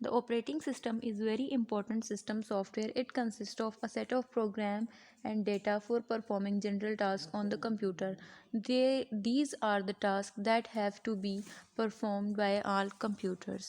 The operating system is very important system software. It consists of a set of program and data for performing general tasks on the computer. These are the tasks that have to be performed by all computers.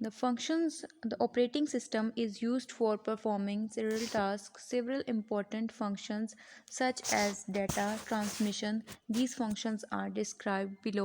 The operating system is used for performing several tasks. Several important functions such as data transmission. These functions are described below.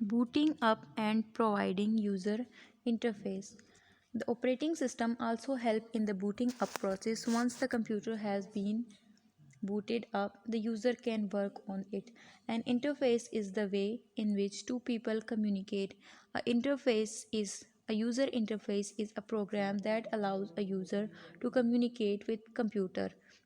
booting up and providing user interface. The operating system also help in the booting up process. Once the computer has been booted up, the user can work on it. An interface is the way in which two people communicate. A user interface is a program that allows a user to communicate with computer.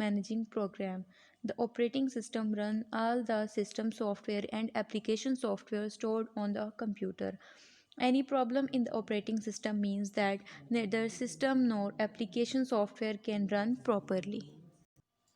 managing program. The operating system runs all the system software and application software stored on the computer. Any problem in the operating system means that neither system nor application software can run properly.